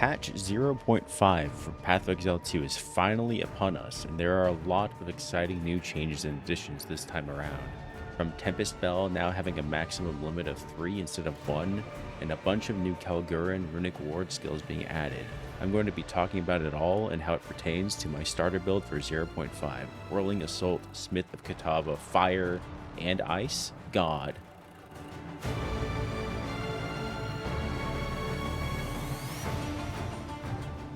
Patch 0.5 for Path of Exile 2 is finally upon us, and there are a lot of exciting new changes and additions this time around. From Tempest Bell now having a maximum limit of 3 instead of 1, and a bunch of new Kalguran Runic Ward skills being added. I'm going to be talking about it all and how it pertains to my starter build for 0.5, Whirling Assault, Smith of Kitava, Fire, and Ice, God.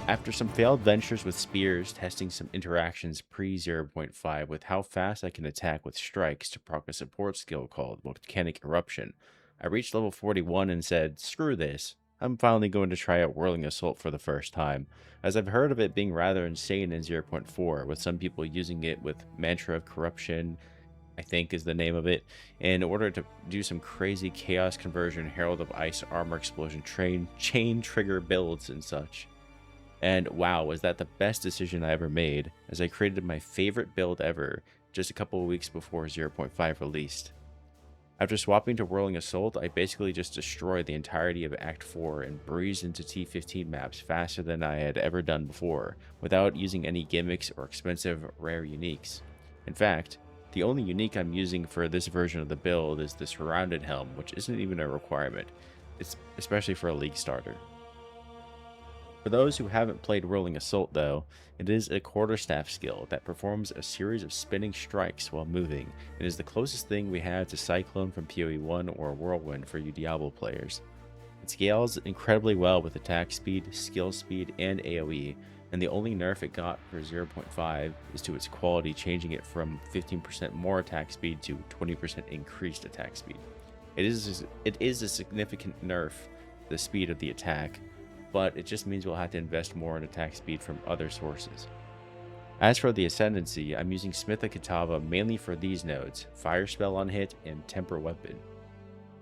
After some failed ventures with spears, testing some interactions pre 0.5 with how fast I can attack with strikes to proc a support skill called Volcanic Eruption, I reached level 41 and said, screw this. I'm finally going to try out Whirling Assault for the first time, as I've heard of it being rather insane in 0.4, with some people using it with Mantra of Corruption, I think is the name of it, in order to do some crazy Chaos Conversion, Herald of Ice, Armor Explosion, chain trigger builds and such. And wow, was that the best decision I ever made, as I created my favorite build ever just a couple of weeks before 0.5 released. After swapping to Whirling Assault, I basically just destroyed the entirety of Act 4 and breezed into T15 maps faster than I had ever done before, without using any gimmicks or expensive rare uniques. In fact, the only unique I'm using for this version of the build is the Surrounded Helm, which isn't even a requirement, it's especially for a League starter. For those who haven't played Whirling Assault, though, it is a quarterstaff skill that performs a series of spinning strikes while moving, and is the closest thing we have to Cyclone from PoE 1 or Whirlwind for you Diablo players. It scales incredibly well with attack speed, skill speed, and AoE, and the only nerf it got for 0.5 is to its quality, changing it from 15% more attack speed to 20% increased attack speed. It is a significant nerf to the speed of the attack, but it just means we'll have to invest more in attack speed from other sources. As for the Ascendancy, I'm using Smith of Kitava mainly for these nodes, Fire Spell on hit and Temper Weapon.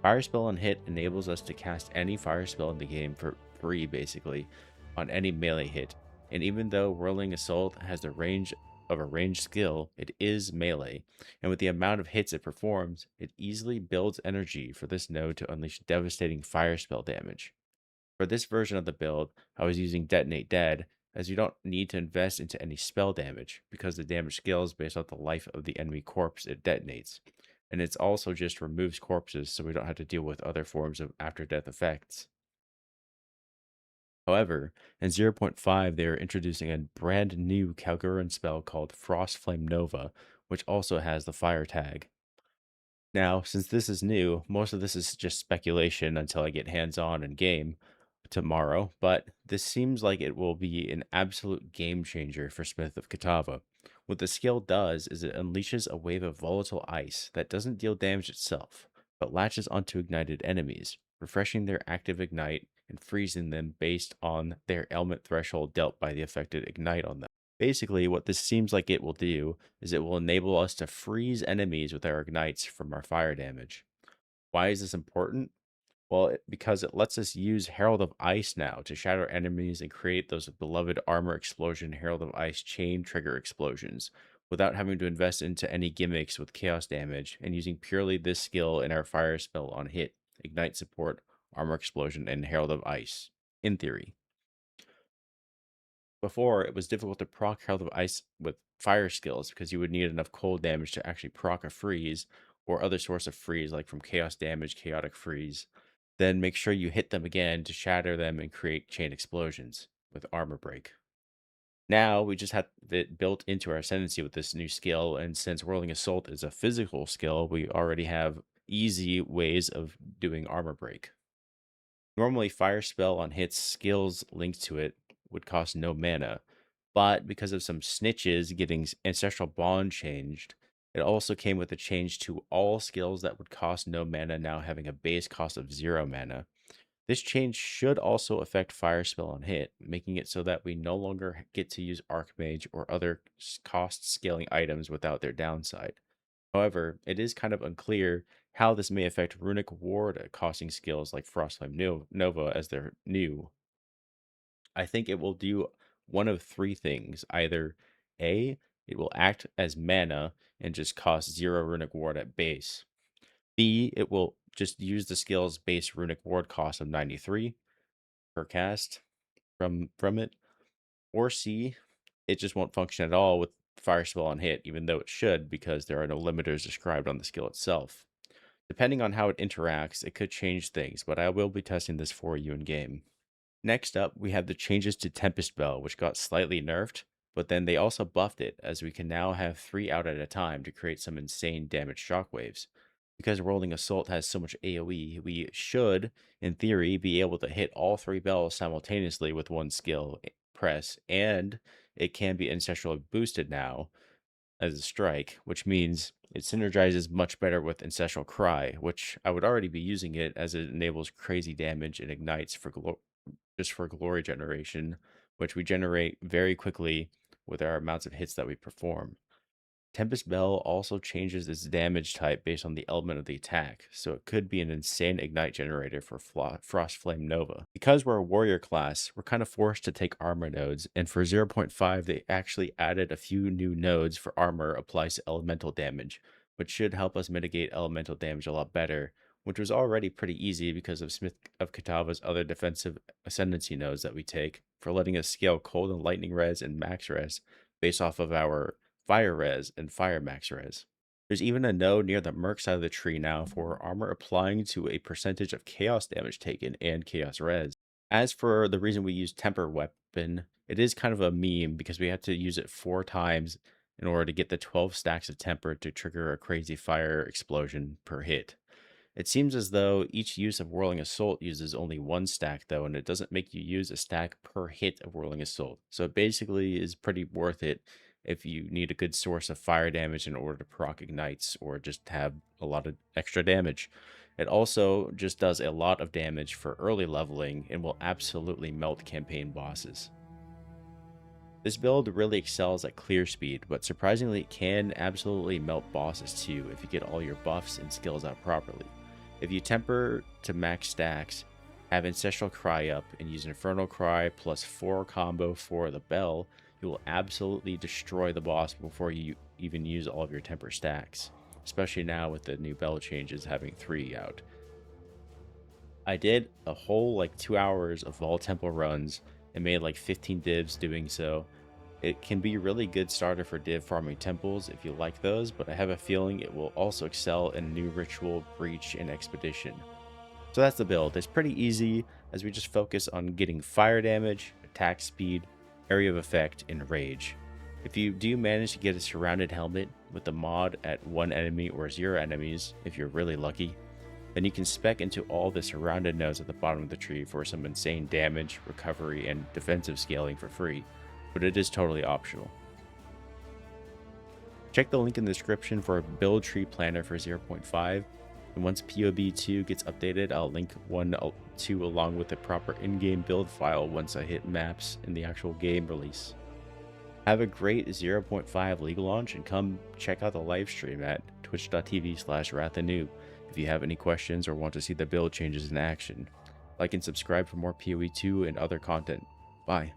Fire Spell on hit enables us to cast any fire spell in the game for free basically, on any melee hit, and even though Whirling Assault has the range of a ranged skill, it is melee, and with the amount of hits it performs, it easily builds energy for this node to unleash devastating fire spell damage. For this version of the build, I was using Detonate Dead, as you don't need to invest into any spell damage, because the damage scales based off the life of the enemy corpse it detonates. And it's also just removes corpses, so we don't have to deal with other forms of after-death effects. However, in 0.5, they are introducing a brand new Kalguran spell called Frost Flame Nova, which also has the fire tag. Now, since this is new, most of this is just speculation until I get hands-on in game tomorrow, but this seems like it will be an absolute game changer for Smith of Kitava. What the skill does is it unleashes a wave of volatile ice that doesn't deal damage itself, but latches onto ignited enemies, refreshing their active ignite and freezing them based on their ailment threshold dealt by the affected ignite on them. Basically, what this seems like it will do is it will enable us to freeze enemies with our ignites from our fire damage. Why is this important? Well, because it lets us use Herald of Ice now to shatter enemies and create those beloved armor explosion Herald of Ice chain trigger explosions without having to invest into any gimmicks with chaos damage and using purely this skill in our fire spell on hit, ignite support, armor explosion, and Herald of Ice, in theory. Before, it was difficult to proc Herald of Ice with fire skills because you would need enough cold damage to actually proc a freeze or other source of freeze, like from chaos damage, chaotic freeze. Then make sure you hit them again to shatter them and create chain explosions with armor break. Now we just have it built into our ascendancy with this new skill, and since Whirling Assault is a physical skill, we already have easy ways of doing armor break. Normally, Fire Spell on hits skills linked to it would cost no mana, but because of some snitches getting Ancestral Bond changed, it also came with a change to all skills that would cost no mana now having a base cost of 0 mana. This change should also affect Fire Spell on hit, making it so that we no longer get to use Archmage or other cost scaling items without their downside. However, it is kind of unclear how this may affect Runic Ward costing skills like Frostflame Nova as they're new. I think it will do one of three things. Either A, it will act as mana and just cost 0 Runic Ward at base. B, it will just use the skill's base Runic Ward cost of 93 per cast. from it. Or C, it just won't function at all with fire spell on hit, even though it should, because there are no limiters described on the skill itself. Depending on how it interacts, it could change things, but I will be testing this for you in game. Next up, we have the changes to Tempest Bell, which got slightly nerfed, but then they also buffed it, as we can now have 3 out at a time to create some insane damage shockwaves. Because Rolling Assault has so much AoE, we should, in theory, be able to hit all 3 bells simultaneously with one skill press, and it can be ancestrally boosted now as a strike, which means it synergizes much better with Ancestral Cry, which I would already be using it as it enables crazy damage and ignites for just for glory generation, which we generate very quickly with our amounts of hits that we perform. Tempest Bell also changes its damage type based on the element of the attack, so it could be an insane ignite generator for Frost Flame Nova. Because we're a warrior class, we're kind of forced to take armor nodes, and for 0.5 they actually added a few new nodes for armor applies to elemental damage, which should help us mitigate elemental damage a lot better, which was already pretty easy because of Smith of Kitava's other defensive ascendancy nodes that we take for letting us scale cold and lightning res and max res based off of our fire res and fire max res. There's even a node near the merc side of the tree now for armor applying to a percentage of chaos damage taken and chaos res. As for the reason we use temper weapon, it is kind of a meme because we had to use it 4 times in order to get the 12 stacks of temper to trigger a crazy fire explosion per hit. It seems as though each use of Whirling Assault uses only 1 stack, though, and it doesn't make you use a stack per hit of Whirling Assault. So it basically is pretty worth it if you need a good source of fire damage in order to proc ignites or just have a lot of extra damage. It also just does a lot of damage for early leveling and will absolutely melt campaign bosses. This build really excels at clear speed, but surprisingly it can absolutely melt bosses too if you get all your buffs and skills out properly. If you temper to max stacks, have Ancestral Cry up, and use Infernal Cry plus 4 combo for the bell, you will absolutely destroy the boss before you even use all of your temper stacks, especially now with the new bell changes having 3 out. I did a whole 2 hours of Vault Temple runs and made 15 divs doing so. It can be a really good starter for div farming temples if you like those, but I have a feeling it will also excel in New Ritual, Breach, and Expedition. So that's the build. It's pretty easy as we just focus on getting fire damage, attack speed, area of effect, and rage. If you do manage to get a surrounded helmet with the mod at 1 enemy or 0 enemies, if you're really lucky, then you can spec into all the surrounded nodes at the bottom of the tree for some insane damage, recovery, and defensive scaling for free, but it is totally optional. Check the link in the description for a build tree planner for 0.5, and once POB2 gets updated, I'll link 1.2 along with the proper in-game build file once I hit maps in the actual game release. Have a great 0.5 legal launch and come check out the live stream at twitch.tv/wrathanoob if you have any questions or want to see the build changes in action. Like and subscribe for more PoE2 and other content. Bye.